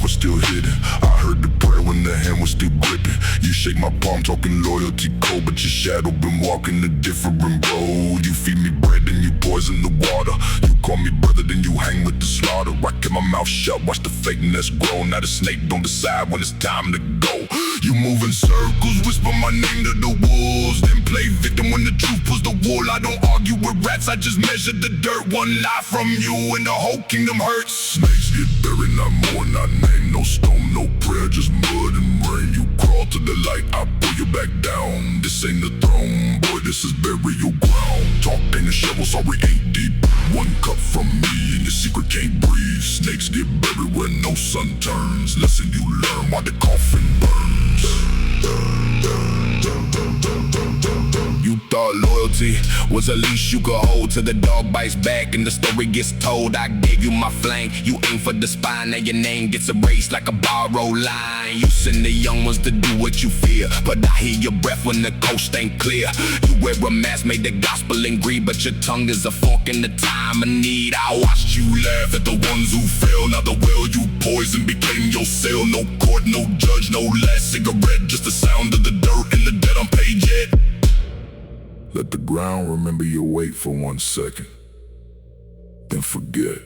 was still hidden. I heard the prayer when the hand was still gripping. You shake my palm talking loyalty cold, but your shadow been walking a different road. You feed me bread and you poison the water. You call me brother, then you hang with the slaughter. I kept my mouth shut, watch the fakeness grow. Now the snake don't decide when it's time to go. You move in circles, whisper my name to the wolves, then play victim when the truth pulls the wool. I don't argue with rats, I just measure the dirt. One lie from you and the whole kingdom hurts. Snakes get buried, not more, not name. No stone, no prayer, just mud and rain. You crawl to the light, I pull you back down. This ain't the throne, boy, this is burial ground. Talk ain't a shovel, sorry ain't deep. One cup from me and your secret can't breathe. Snakes get buried where no sun turns. Lesson you learn while the coffin burns. You thought loyalty was a leash you could hold till the dog bites back and the story gets told. I gave you my flank, you aim for the spine, and your name gets erased like a borrowed line. You send the young ones to do what you fear, but I hear your breath when the coast ain't clear. You wear a mask made the gospel and greed, but your tongue is a fork in the time of need. I watched you laugh at the ones who fell. Now the well you poisoned became your cell. No court, no judge, no last cigarette, just the sound of the dirt and the dead unpaid yet. Let the ground remember your weight for 1 second, then forget.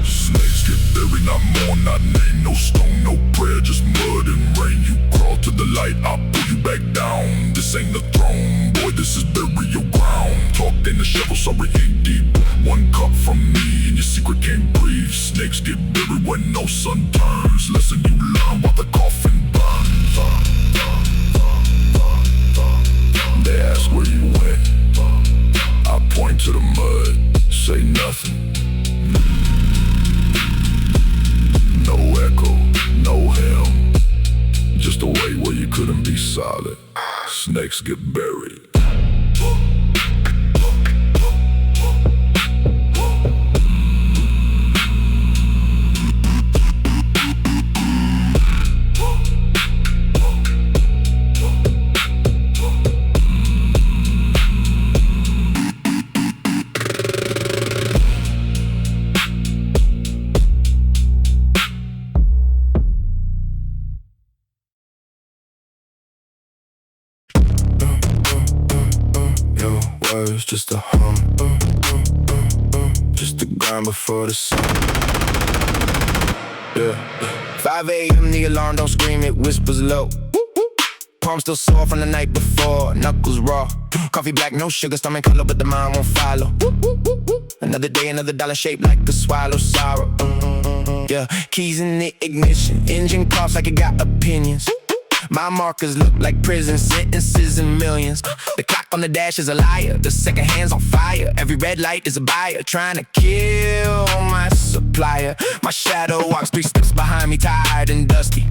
Snakes get buried, not more, not name. No stone, no prayer, just mud and rain. You crawl to the light, I'll pull you back down. This ain't the throne, boy, this is burial ground. Talk ain't a shovel, sorry ain't deep. One cup from me and your secret can't breathe. Snakes get buried when no sun turns. Lesson you learn while the coffin burns. They ask where you went, I point to the mud, say nothing. No echo, no helm, just a way where you couldn't be solid. Snakes get buried. Words just a hum, just a grind before the sun. Yeah. 5 a.m. the alarm don't scream, it whispers low. Palms still sore from the night before, knuckles raw. Coffee black, no sugar, stomach color, but the mind won't follow. Another day, another dollar shaped like a swallow sorrow. Yeah, keys in the ignition, engine coughs like it got opinions. My markers look like prison sentences and millions. The clock on the dash is a liar, the second hand's on fire. Every red light is a buyer trying to kill my supplier. My shadow walks 3 steps behind me, tired and dusty.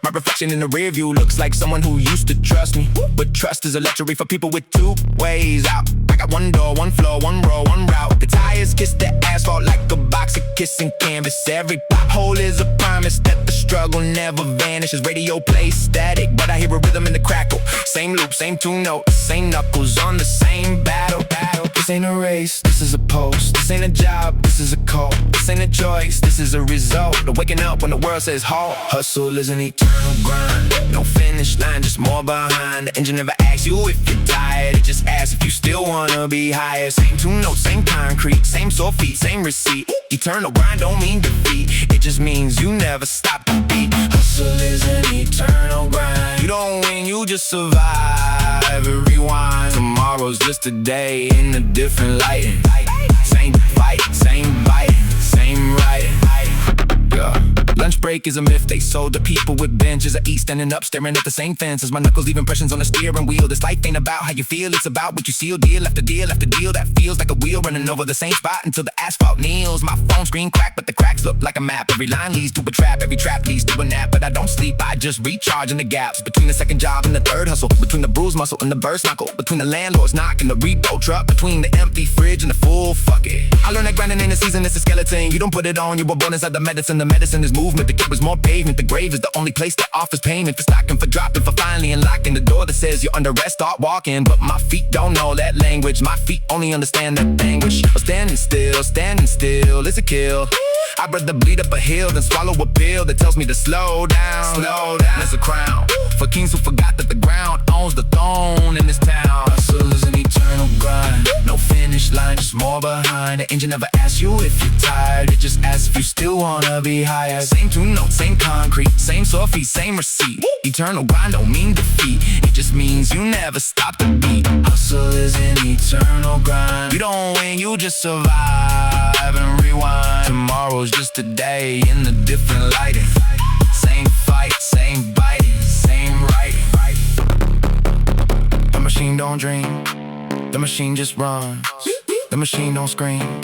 My reflection in the rear view looks like someone who used to trust me. But trust is a luxury for people with 2 ways out. I got 1 door, 1 floor, 1 row, 1 route. The tires kiss the asphalt like a box of kissing canvas. Every pothole is a promise that the struggle never vanishes. Radio plays static, but I hear a rhythm in the crackle. Same loop, same 2 notes, same knuckles on the same battle. This ain't a race, this is a post. This ain't a job, this is a call. This ain't a choice, this is a result of waking up when the world says halt. Hustle is an eternal grind, no finish line, just more behind. The engine never asks you if you're tired, it just asks if you still wanna be higher. Same 2 notes, same concrete, same sore feet, same receipt. Eternal grind don't mean defeat, it just means you never stop the beat. Hustle is an eternal grind, you don't win, you just survive. Rewind, tomorrow's just a day in a different lighting. Same fight, same bite, same writing. Yeah. Lunch break is a myth they sold to people with benches. I eat standing up, staring at the same fence as my knuckles leave impressions on the steering wheel. This life ain't about how you feel, it's about what you seal. Deal after deal after deal that feels like a wheel running over the same spot until the asphalt kneels. My phone screen cracked, but the cracks look like a map. Every line leads to a trap, every trap leads to a nap. But I don't sleep, I just recharge in the gaps between the second job and the third hustle, between the bruised muscle and the burst knuckle, between the landlord's knock and the repo truck, between the empty fridge and the full fuck it. I learned that grinding ain't a season, it's a skeleton. You don't put it on, you were born inside the medicine. The medicine is movement, the kid was more pavement. The grave is the only place that offers payment for stocking, for dropping, for finally unlocking the door that says you're under arrest, start walking. But my feet don't know that language, my feet only understand that anguish. Oh, standing still is a kill. I'd rather bleed up a hill than swallow a pill that tells me to slow down. Slow down. There's a crown for kings who forgot that the ground owns the throne in this town. Hustle is an eternal grind, no finish line, just more behind. The engine never asks you if you're tired, it just asks if you still wanna be higher. Same two notes, same concrete, same sore feet, same receipt. Eternal grind don't mean defeat, it just means you never stop the beat. Hustle is an eternal grind, you don't win, you just survive and rewind. Tomorrow's just a day in a different lighting. Same fight, same biting, same writing. The machine don't dream, the machine just runs. The machine don't scream,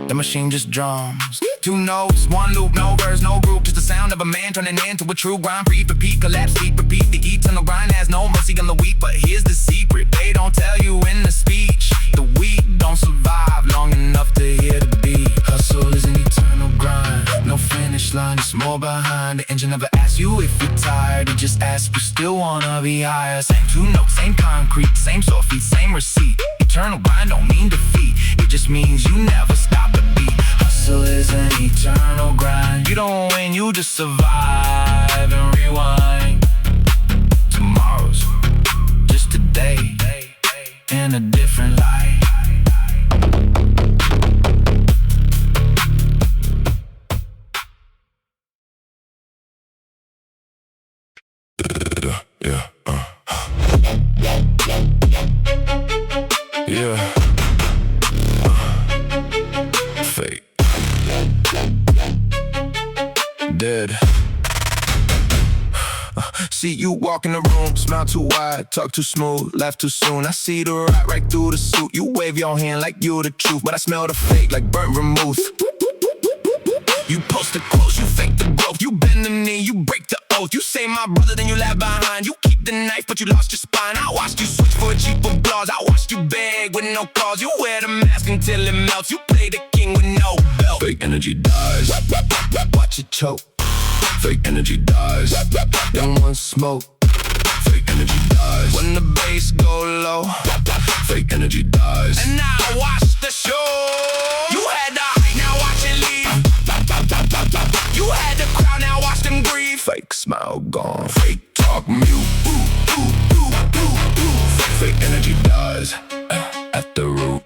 the machine just drums. Two notes, one loop, no verse, no group, just the sound of a man turning into a true grind. Breathe, repeat, collapse, sleep, repeat. The eternal grind has no mercy on the weak, but here's the secret they don't tell you in the speech. The weak don't survive long enough to hear the beat. Hustle is an eternal grind, no finish line, it's more behind. The engine never asks you if you're tired, it just asks if you still wanna be higher. Same two notes, same concrete, same sore feet, same receipt. Eternal grind don't mean defeat, it just means you never stop the beat. Hustle is an eternal grind, you don't win, you just survive and rewind. Tomorrow's just a day in a different light. Fake. Dead. See you walk in the room, smile too wide, talk too smooth, laugh too soon. I see the right through the suit. You wave your hand like you're the truth, but I smell the fake like burnt vermouth. You post the quotes, you fake the growth. You bend the knee, you break the oath. You say my brother, then you laugh behind. You keep the knife, but you lost your spine. I watched you switch for a cheap applause. I watched you beg with no cause. You wear the mask until it melts. You play the king with no belt. Fake energy dies, watch it choke. Fake energy dies, then one smoke. Fake energy dies, when the bass go low. Fake energy dies, and now watch the show. You had the hype, now watch it leave. You had the crowd, now watch them grieve. Fake smile gone, fake talk mute. Fake energy dies at the root.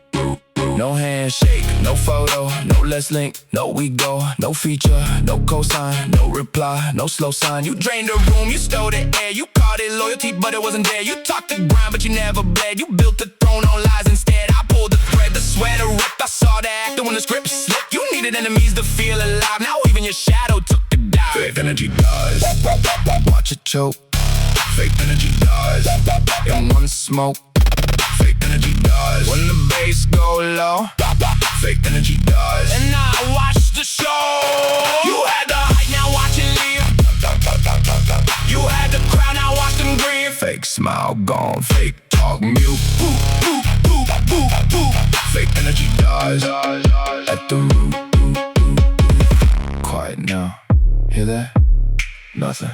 No handshake, no photo, no let's link, no we go, no feature, no cosign, no reply, no slow sign. You drained the room, you stole the air, you called it loyalty, but it wasn't there. You talked the grind, but you never bled. You built the throne on lies instead. I pulled the thread, the sweater ripped. I saw the actor when the script slipped. You needed enemies to feel alive. Now even your shadow took the dive. Fake energy dies, watch it choke. Fake energy dies in one smoke. Fake energy dies when the bass go low. Fake energy dies, and now watch the show. You had the hype, now watch it leave. You had the crowd, now watch them grieve. Fake smile gone, fake talk mute. Fake energy dies at the root. Quiet now, hear that? Nothing.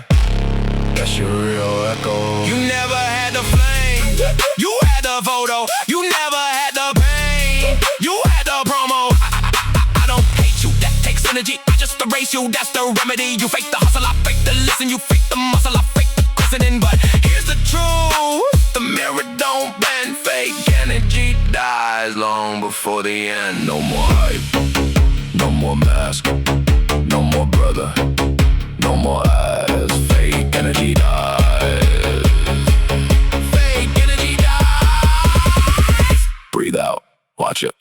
That's your real echo. You never had the flame, you had the photo. You never had the pain, you had the promo. I don't hate you, that takes energy. I just erase you, that's the remedy. You fake the hustle, I fake the listen. You fake the muscle, I fake the christening. But here's the truth, the mirror don't bend. Fake energy dies long before the end. No more hype, no more mask, no more brother, no more eyes. Fake energy dies. Fake energy dies. Breathe out, watch it.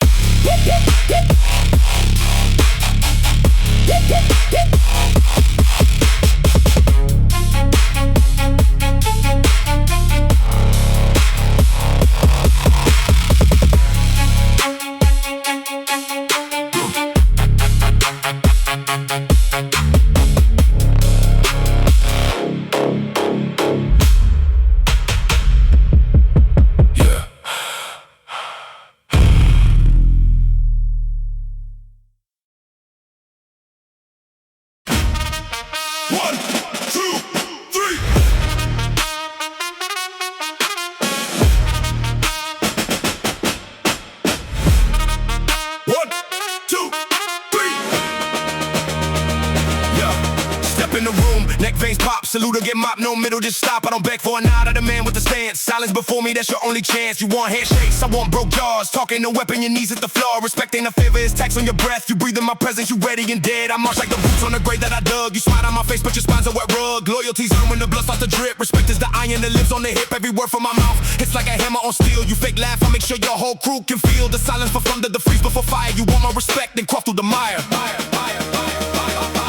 Neck veins pop, salute or get mopped, no middle, just stop. I don't beg for a nod, I demand with the stance. Silence before me, that's your only chance. You want handshakes, I want broke jaws. Talk ain't no weapon, your knees hit the floor. Respect ain't a favor, it's tax on your breath. You breathe in my presence, you ready and dead. I march like the roots on the grave that I dug. You smile on my face, but your spine's a wet rug. Loyalty's earned when the blood starts to drip. Respect is the iron that lives on the hip. Every word from my mouth, it's like a hammer on steel. You fake laugh, I make sure your whole crew can feel the silence for thunder, the freeze before fire. You want my respect, then crawl through the mire.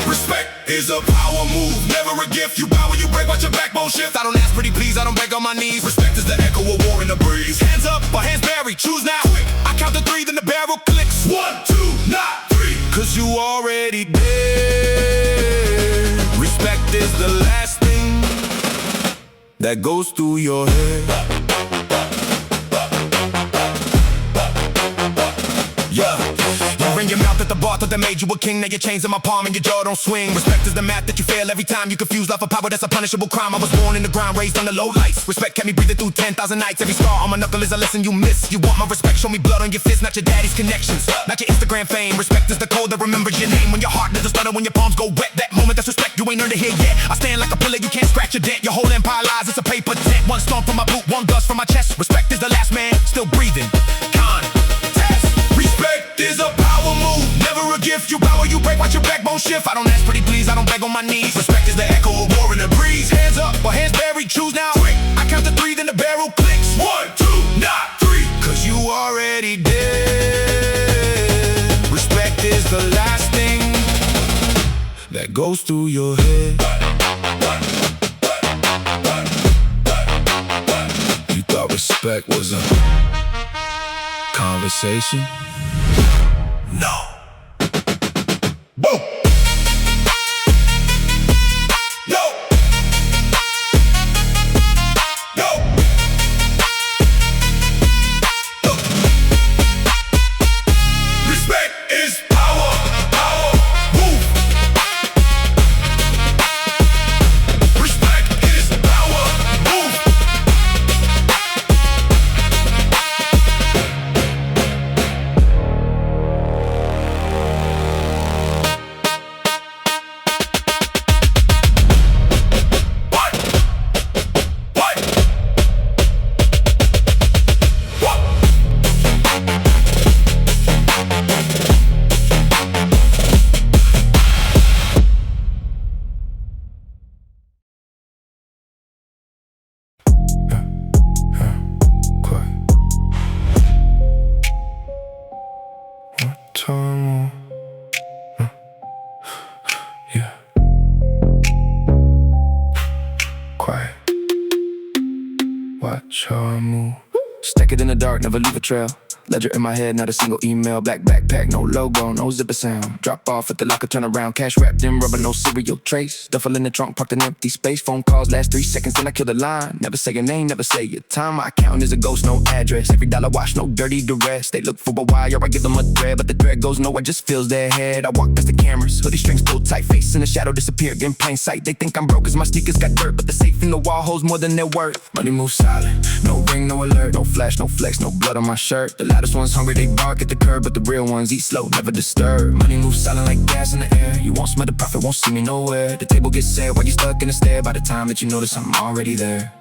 Respect is a power move, never a gift. You bow when you break, watch your backbone shift. I don't ask pretty please, I don't beg on my knees. Respect is the echo of war in the breeze. Hands up or hands buried, choose now. Quick. I count to 3, then the barrel clicks. 1, 2, not 3. Cause you already dead. Respect is the last thing that goes through your head. Yeah, you ring your mouth at the bar, thought that made you a king. Now your chains in my palm and your jaw don't swing. Respect is the math that you fail every time. You confuse love for power, that's a punishable crime. I was born in the ground, raised on the low lights. Respect kept me breathing through 10,000 nights. Every scar on my knuckle is a lesson you miss. You want my respect, show me blood on your fist, not your daddy's connections, not your Instagram fame. Respect is the code that remembers your name. When your heart doesn't stutter, when your palms go wet, that moment that's respect, you ain't earned it here yet. I stand like a pillar, you can't scratch a dent. Your whole empire lies, it's a paper tent. One storm from my boot, one gust from my chest. Respect is the last man, still breathing. Respect is a power move, never a gift. You bow or you break, watch your backbone shift. I don't ask pretty please, I don't beg on my knees. Respect is the echo of war in the breeze. Hands up or hands buried, choose now. Quick. I count to 3, then the barrel clicks. 1, 2, not 3. Cause you already dead. Respect is the last thing that goes through your head. You thought respect was a conversation? No. Boom. No. No. Look. Respect is power. Power. Move. Respect is power. Move. Time, yeah. Quiet. Watch how I move. Stack it in the dark, never leave a trail. Ledger in my head, not a single email. Black backpack, no logo, no zipper sound. Drop off at the locker, turn around. Cash wrapped in rubber, no cereal trace. Duffel in the trunk, parked in empty space. Phone calls last 3 seconds, then I kill the line. Never say your name, never say your time. My account is a ghost, no address. Every dollar watch, no dirty duress. They look for a wire, I give them a thread, but the thread goes nowhere, just fills their head. I walk past the cameras, hoodie strings pulled tight. Face in the shadow, disappeared in plain sight. They think I'm broke cause my sneakers got dirt, but the safe in the wall holds more than they're worth. Money moves silent, no ring, no alert. No flash, no flex, no blood on my shirt. The loudest ones hungry, they bark at the curb, but the real ones eat slow, never disturb. Money moves silent like gas in the air. You won't smell the profit, won't see me nowhere. The table gets set while you stuck in the stare. By the time that you notice, I'm already there.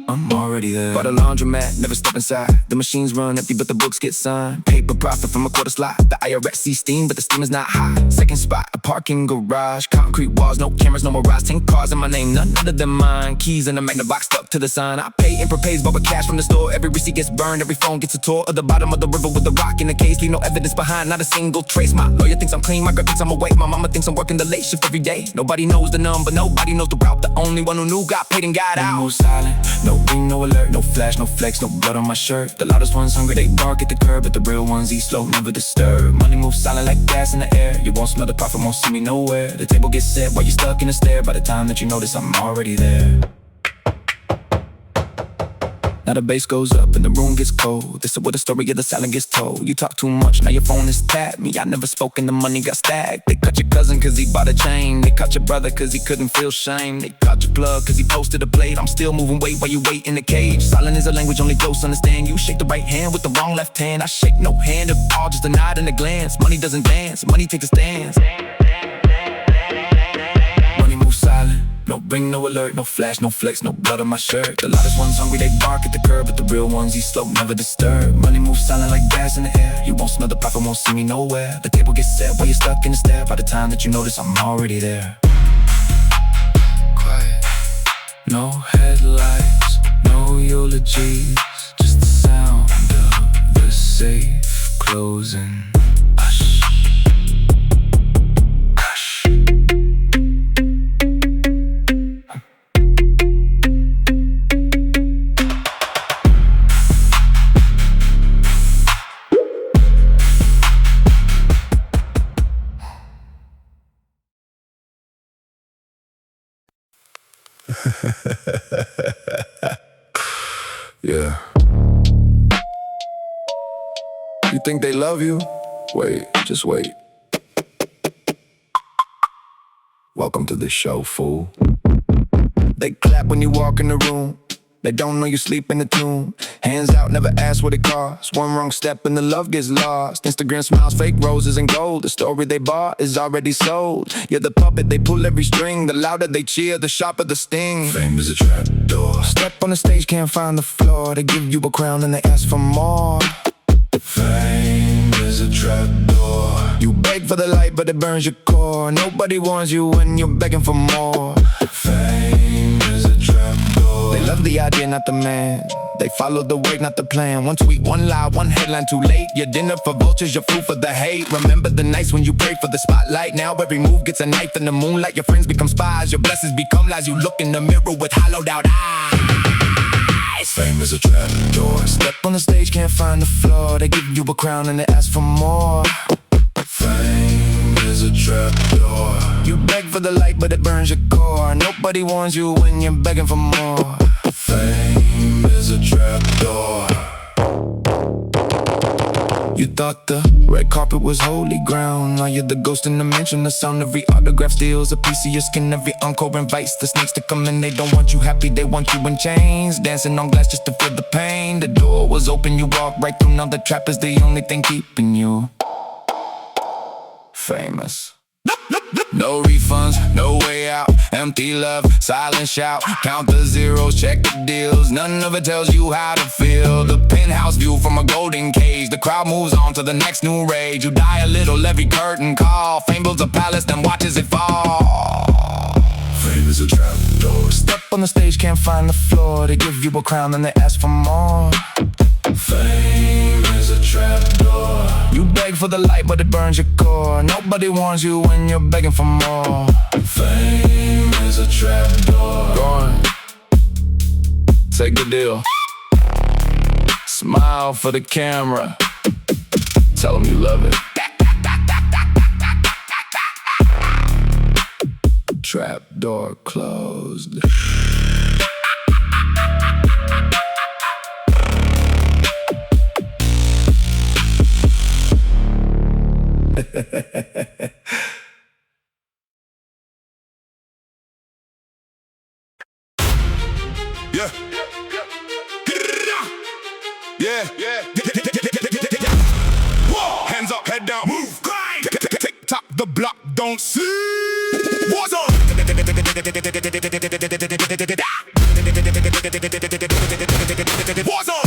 I'm already there. Bought a laundromat, never step inside. The machines run empty, but the books get signed. Paper profit from a quarter slot. The IRS sees steam, but the steam is not high. Second spot, a parking garage. Concrete walls, no cameras, no mirage. 10 cars in my name, none other than mine. Keys in the magnet box stuck to the sign. I pay and prepays, but with cash from the store. Every receipt gets burned, every phone gets a tour of the bottom of the river with the rock in the case. Leave no evidence behind, not a single trace. My lawyer thinks I'm clean, my girl thinks I'm awake. My mama thinks I'm working the late shift every day. Nobody knows the number, nobody knows the route. The only one who knew got paid and got out. No silent, no ring, no alert, no flash, no flex, no blood on my shirt. The loudest ones hungry, they bark at the curb, but the real ones eat slow, never disturb. Money moves silent like gas in the air. You won't smell the profit, won't see me nowhere. The table gets set while you're stuck in the stare. By the time that you notice, I'm already there. Now the bass goes up and the room gets cold. This is where the story of the silent gets told. You talk too much, now your phone is tapped. Me, I never spoke and the money got stacked. They cut your cousin cause he bought a chain. They cut your brother cause he couldn't feel shame. They cut your plug cause he posted a blade. I'm still moving weight while you wait in the cage. Silent is a language only ghosts understand. You shake the right hand with the wrong left hand. I shake no hand at all, just a nod and a glance. Money doesn't dance, money takes a stance. ring, no alert, no flash, no flex, no blood on my shirt. The loudest ones hungry, they bark at the curb, but the real ones eat slow, never disturb. Money moves silent like bass in the air. You won't smell the profit, won't see me nowhere. The table gets set while you're stuck in the stare. By the time that you notice, I'm already there. Quiet, no headlights, no eulogies, just the sound of the safe closing. Hush, hush. Yeah. You think they love you? Wait, just wait. Welcome to the show, fool. They clap when you walk in the room. They don't know you sleep in the tomb. Hands out, never ask what it costs. One wrong step and the love gets lost. Instagram smiles, fake roses and gold. The story they bought is already sold. You're the puppet, they pull every string. The louder they cheer, the sharper the sting. Fame is a trap door. Step on the stage, can't find the floor. They give you a crown and they ask for more. Fame is a trap door. You beg for the light, but it burns your core. Nobody warns you when you're begging for more. Fame is a trap door. They love the idea, not the man. They follow the wave, not the plan. One tweet, one lie, one headline too late. Your dinner for vultures, your food for the hate. Remember the nights when you prayed for the spotlight. Now every move gets a knife in the moonlight. Your friends become spies, your blessings become lies. You look in the mirror with hollowed out eyes. Fame is a trap door. Step on the stage, can't find the floor. They give you a crown and they ask for more. Fame is a trap door. You beg for the light, but it burns your core. Nobody warns you when you're begging for more. Fame is a trap door. You thought the red carpet was holy ground. Now you're the ghost in the mansion. The sound of every autograph steals a piece of your skin. Every encore invites the snakes to come in. They don't want you happy, they want you in chains. Dancing on glass just to feel the pain. The door was open, you walked right through. Now the trap is the only thing keeping you famous. No refunds, no way out. Empty love, silent shout. Count the zeros, check the deals. None of it tells you how to feel. The penthouse view from a golden cage. The crowd moves on to the next new rage. You die a little, every curtain call. Fame builds a palace, then watches it fall. Fame is a trap door. Step on the stage, can't find the floor. They give you a crown, then they ask for more. Fame is a trap door. You beg for the light, but it burns your core. Nobody warns you when you're begging for more. Fame is a trap door. Go on, take the deal. Smile for the camera. Tell them you love it. Trap door closed. Yeah. Yeah. Yeah. Hands up, head down, move, grind. Tick tock, the block, don't see. War zone. War zone.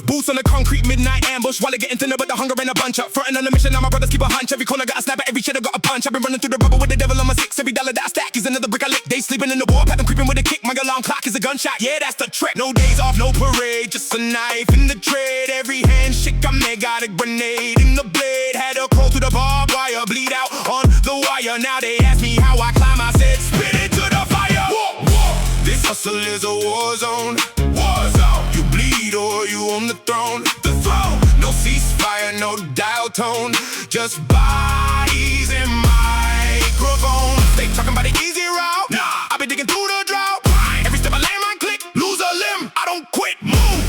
Boots on the concrete, midnight ambush. While I get into but the hunger and a bunch up. Frontin' on the mission, now my brothers keep a hunch. Every corner got a sniper, every shit I got a punch. I've been running through the rubber with the devil on my six. Every dollar that I stack is another brick I lick. They sleeping in the warpath, I'm creeping with a kick. My alarm clock is a gunshot, yeah, that's the trick. No days off, no parade, just a knife in the trade. Every handshake I made got a grenade in the blade. Had to crawl through the barbed wire, bleed out on the wire. Now they ask me how I climb, I said spit it to the fire. War, war. This hustle is a war zone. War zone. You bleed or you on the throne. The throne. No ceasefire, no dial tone. Just bodies and microphone. They talking about the easy route. Nah, I been digging through the drought. Every step I land, my click, lose a limb. I don't quit. Move.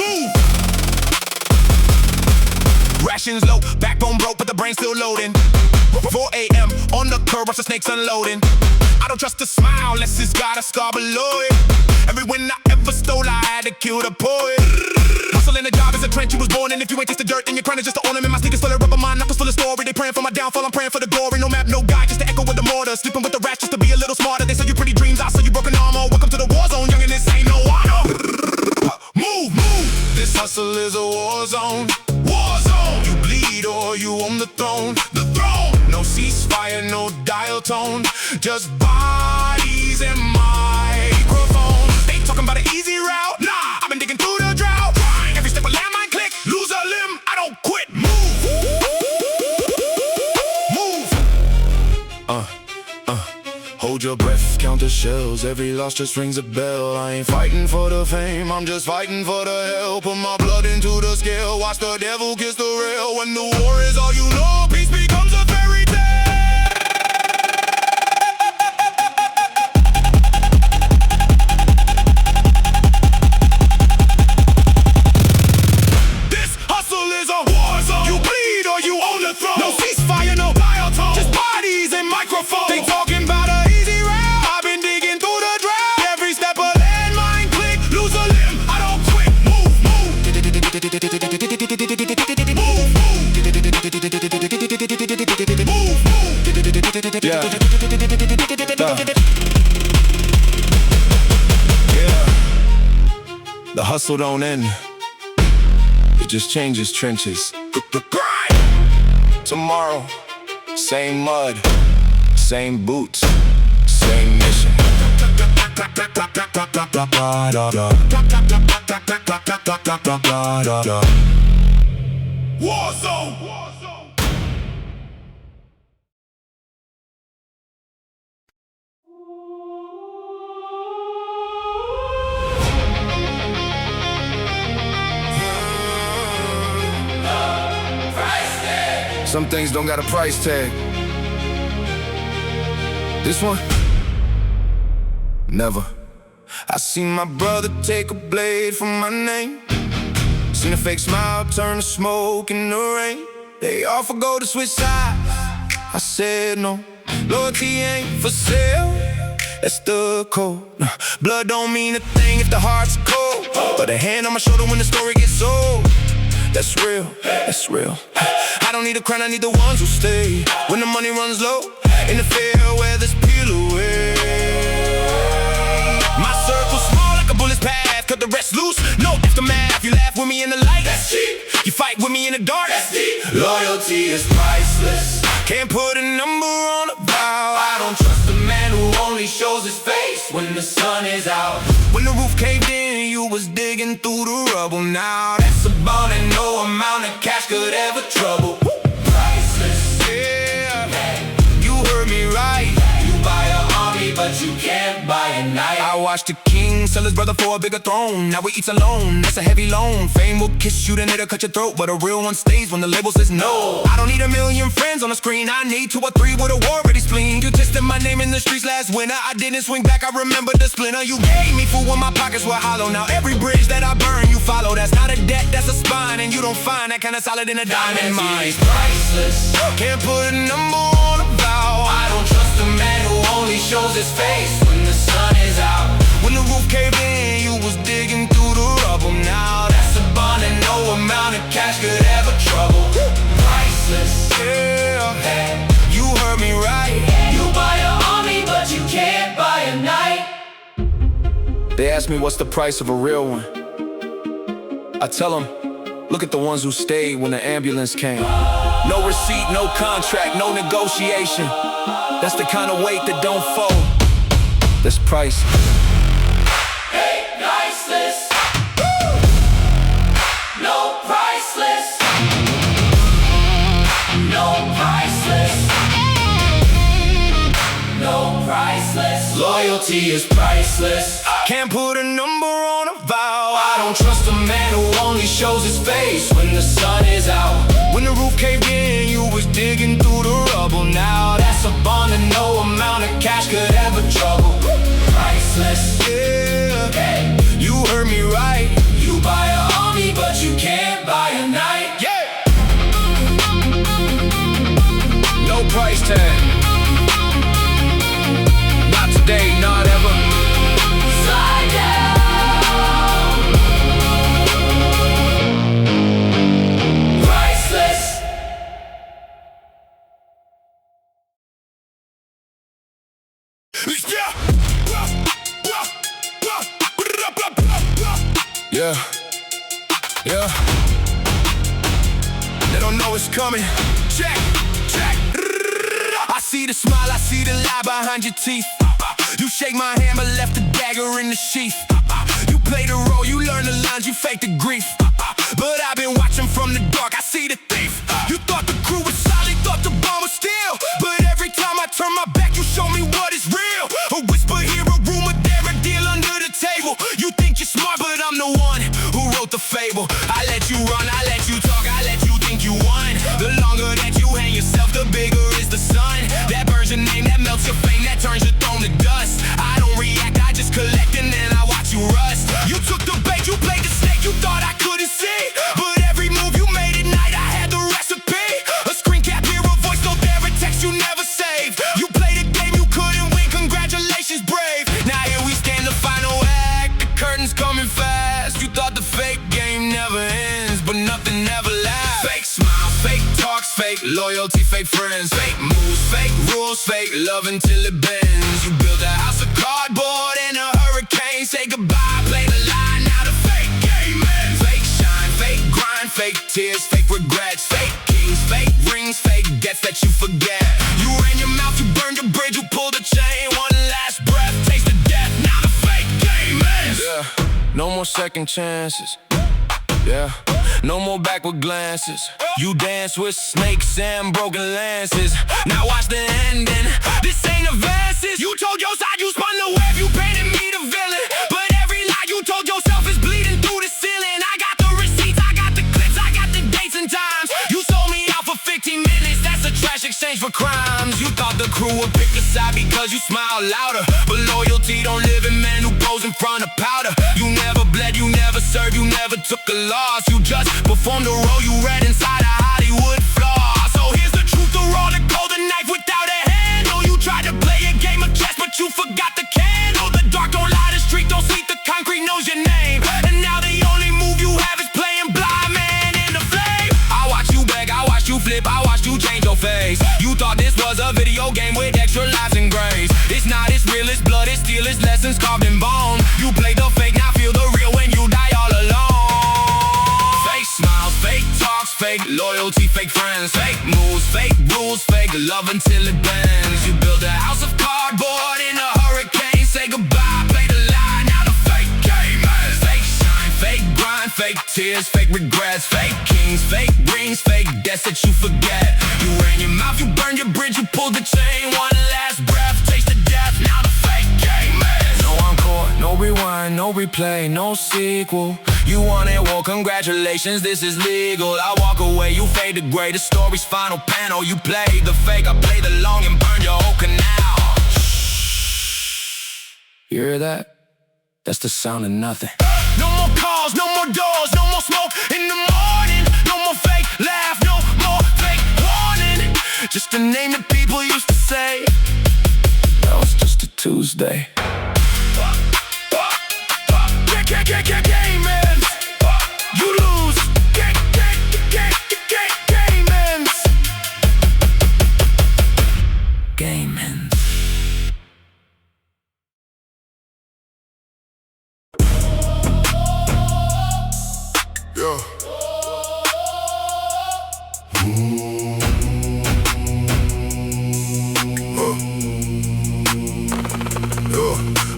Move. Rations low, backbone broke, but the brain still loading. 4 a.m. on the curb, watch the snakes unloading. I don't trust a smile unless it's got a scar below it. Every win I ever stole, I had to kill the poet. Hustling the job is a trench you was born in. If you ain't taste the dirt, then you're crying just to ornament. My sneakers full of rubber, my knuckles full of story. They praying for my downfall, I'm praying for the glory. No map, no guide, just to echo with the mortar. Sleeping with the rats just to be a little smarter. They sell you pretty dreams, I sell you broken armor. Welcome to the war zone, young, and this ain't no honor. Move, move. This hustle is a war zone. War zone. You bleed or you on the throne. The throne. No ceasefire, no dial tone. Just bodies and microphones. They talking about an easy route. Nah, I've been digging through the drought. Every step a landmine click. Lose a limb, I don't quit. Move. Move. Hold your breath, count the shells. Every loss just rings a bell. I ain't fighting for the fame, I'm just fighting for the hell. Put my blood into the scale, watch the devil kiss the rail. When the war is all you know, peace becomes a fairy tale. This hustle is a war zone. You bleed or you on the throne. No ceasefire, no dial tone. Just bodies and microphones. They talking about a easy route. I've been digging through the drought. Every step a landmine click. Lose a limb, I don't quit. Move, move. Move, move. Yeah. The hustle don't end. It just changes trenches. Tomorrow, same mud, same boots, same mission. War zone. Some things don't got a price tag. This one, never. I seen my brother take a blade from my name. Seen a fake smile turn to smoke in the rain. They offer go to switch sides. I said no, loyalty ain't for sale. That's the code. Blood don't mean a thing if the heart's cold. But a hand on my shoulder when the story gets old. That's real, that's real. I don't need a crown, I need the ones who stay. When the money runs low, in the fair weather's peel away. My circle's small like a bullet's path. Cut the rest loose, no aftermath. You laugh with me in the light, that's cheap. You fight with me in the dark, that's deep. Loyalty is priceless. Can't put a number on a vow. I don't trust a man who only shows his face when the sun is out. When the roof caved in, you was digging through the rubble. Now that's a bond and no amount of cash could ever trouble. Priceless, yeah. You heard me right. You buy an army, but you can't buy a night. I watched the king sell his brother for a bigger throne. Now he eats alone, that's a heavy loan. Fame will kiss you, then it'll cut your throat. But a real one stays when the label says no. I don't need a million friends on the screen. I need 2 or 3 with a war ready spleen. You tested my name in the streets last winter. I didn't swing back, I remember the splinter. You gave me food when my pockets were hollow. Now every bridge that I burn, you follow. That's not a debt, that's a spine. And you don't find that kind of solid in a diamond mine. Priceless. Can't put a number on a vow. I don't trust a man who only shows his face when the sun is out. When the roof caved in, you was digging through the rubble. Now that's a bond and no amount of cash could ever trouble. Priceless, yeah. Hey, you heard me right. You buy an army, but you can't buy a night. They ask me what's the price of a real one. I tell them, look at the ones who stayed when the ambulance came. No receipt, no contract, no negotiation. That's the kind of weight that don't fold. That's price. Hey, priceless. No priceless. No priceless. No priceless. Loyalty is priceless. Can't put a number on a vow. I don't trust a man who only shows his face when the sun is out. When the roof caved in, you was digging through the rubble. Now that's a bond and no amount of cash could ever trouble. Priceless, yeah. Hey, you heard me right. You buy an army, but you can't buy a night. Yeah. No price tag. Not today, not ever. Slide down. Yeah, yeah. They don't know it's coming. Check, check. I see the smile, I see the lie behind your teeth. You shake my hand but left the dagger in the sheath. You play the role, you learn the lines, you fake the grief. But I've been watching from the dark, I see the thief. You thought the crew was solid, thought the bomb was steel. But every time I turn my back, you show me what is real. A whisper here, a rumor there, a deal under the table. You think you're smart, but I'm the one who wrote the fable. I let you run, I let you talk, I let you think you won. The longer that you hang yourself, the bigger is the sun. That burns your name, that melts your fame, that turns your throne to dust. I don't react, I just collect and then I watch you rust. You took the bait, you played the snake, you thought I couldn't see. But every move you made at night, I had the recipe. A screen cap here, a voice note there, a text you never saved. You played a game you couldn't win, congratulations, brave. Now here we stand, the final act, the curtain's coming fast. You thought the fake game never ends, but nothing ever lasts. Fake smile, fake talks, fake loyalty, fake friends. Fake moves, fake rules, fake love until it bends. You build a house of cardboard in a hurricane. Say goodbye, play the line, now the fake game ends. Fake shine, fake grind, fake tears, fake regrets. Fake kings, fake rings, fake debts that you forget. You ran your mouth, you burned your bridge, you pulled the chain. One last breath, taste of death, now the fake game ends. Yeah, no more second chances. Yeah, no more backward glances. You dance with snakes and broken lances. Now watch the ending, this ain't advances. You told your side, you spun the web, you painted me the villain. But every lie you told yourself is bleeding through the ceiling. I got the receipts, I got the clips, I got the dates and times. You sold me out for 15 minutes, that's a trash exchange for crimes. You thought the crew would pick a side because you smile louder. But loyalty don't live in men who pose in front of powder. You never bled, you never served, you never took a loss. You just performed the role you read inside a Hollywood flaw. So here's the truth, the raw, the golden knife without a handle. You tried to play a game of chess, but you forgot the candle. The dark don't lie, the street don't sleep, the concrete knows your name. And now the only move you have is playing blind man in the flame. I watched you beg, I watched you flip, I watched you change your face. You thought this was a video game with extra lives and grace. It's not, it's real, it's blood, it's steel, it's lessons carved in bone. You played the fake, now feel the real when you die all alone. Fake smiles, fake talks, fake loyalty, fake friends. Fake moves, fake rules, fake love until it bends. You build a house of cardboard in a hurricane. Say goodbye, play the line, now the fake game ends. Fake shine, fake grind, fake tears, fake regrets. Fake kings, fake rings, fake debts that you forget. You ran your mouth, you burned your bridge, you pulled the chain. One last breath, taste of death, now the fake game ends. No encore, no rewind, no replay, no sequel. You want it, well congratulations, this is legal. I walk away, you fade to gray, the story's final panel. You play the fake, I play the long and burn your whole canal. You hear that? That's the sound of nothing. No more calls, no more doors, no more smoke in the morning. No more fake laugh, no more fake warning. Just a name that people used to say. That was just a Tuesday. Game ends. You lose. Game ends. Game ends. Yeah.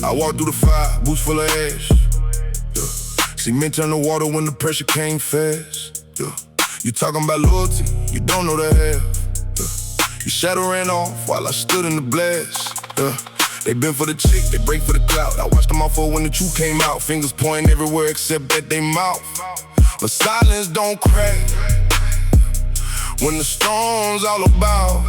I walked through the fire, boots full of ash. Cement on the water when the pressure came fast. Yeah. You talking about loyalty, you don't know the half. Yeah. Your shadow ran off while I stood in the blast. Yeah. They been for the chick, they break for the clout. I watched them all for when the truth came out. Fingers pointing everywhere except at they mouth. But silence don't crack when the storm's all about.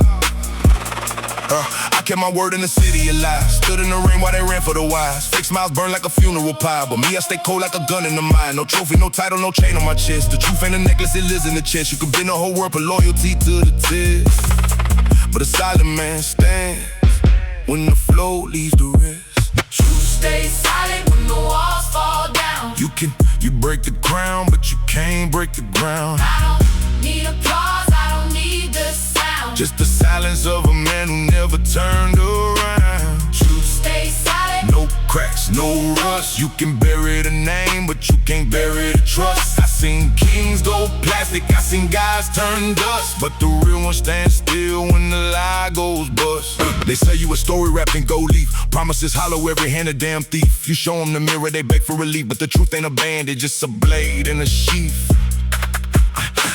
I kept my word in the city alive. Stood in the rain while they ran for the wise. Fake smiles burn like a funeral pile, but me, I stay cold like a gun in the mine. No trophy, no title, no chain on my chest. The truth ain't a necklace, it lives in the chest. You can bend the whole world, but loyalty to the test. But a silent man stands when the flow leaves the rest. Truth stays silent when the walls fall down. You break the ground, but you can't break the ground. I don't need applause, I don't need the sound. Just the silence of a man who never turned around. Truth stays silent. No cracks, no rust. You can bury the name, but you can't bury the trust. I seen kings go plastic, I seen guys turn dust, but the real one stands still when the lie goes bust. They say you a story rap and go leaf. Promises hollow, every hand a damn thief. You show them the mirror, they beg for relief, but the truth ain't a band, it's just a blade in a sheath.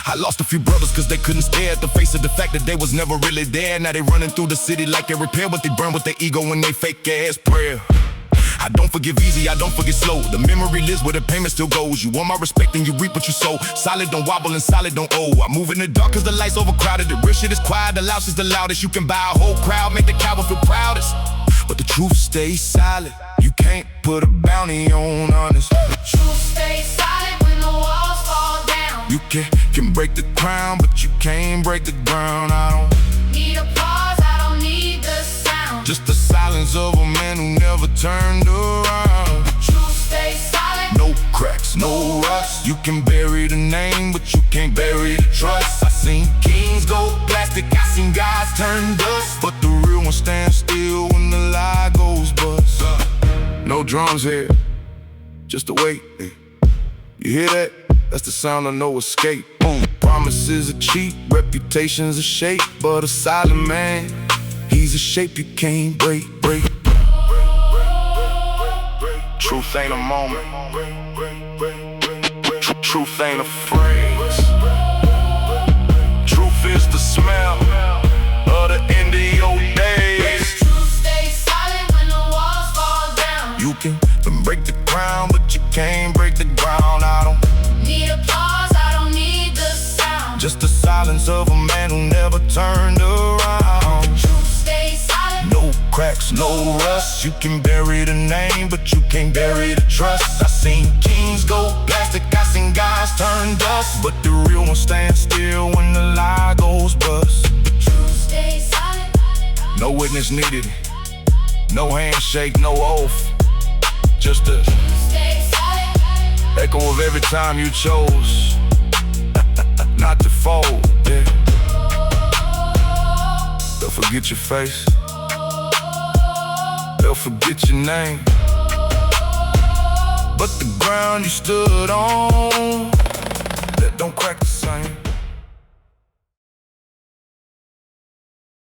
I lost a few brothers cause they couldn't stare at the face of the fact that they was never really there. Now they running through the city like they repair, but they burn with their ego and they fake ass prayer. I don't forgive easy, I don't forget slow. The memory lives where the payment still goes. You want my respect and you reap what you sow. Solid don't wobble and solid don't owe. I move in the dark cause the lights overcrowded. The real shit is quiet, the loud shit's the loudest. You can buy a whole crowd, make the cowboy feel proudest, but the truth stays solid. You can't put a bounty on honest. Truth stays silent when the walls fall down. You can break the crown, but you can't break the ground. I don't Need applause, I don't need the sound. just the silence of a man who never turned around. Truth stays silent. No cracks, no rust. You can bury the name, but you can't bury the trust. I seen kings go plastic, I seen guys turn dust, but the real one stands still when the lie goes bust. No drums here, just the weight. You hear that? That's the sound of no escape. Boom. Promises are cheap, reputation's a shape, but a silent man, he's a shape you can't break. Truth ain't a moment. Truth ain't a phrase. Truth is the smell of the end of your days. Truth stays silent when the walls fall down. You can break the ground, but you can't break the ground. I don't Need applause, I don't need the sound. just the silence of a man who never turned around. Truth stays silent. No cracks, no rust. You can bury the name, but you can't bury the trust. I seen kings go plastic, I seen guys turn dust, but the real one stands still when the lie goes bust. Truth stays silent. No witness needed, no handshake, no oath, just a Truth stays silent. echo of every time you chose not to fold. Yeah. They'll forget your face, they'll forget your name, but the ground you stood on, that don't crack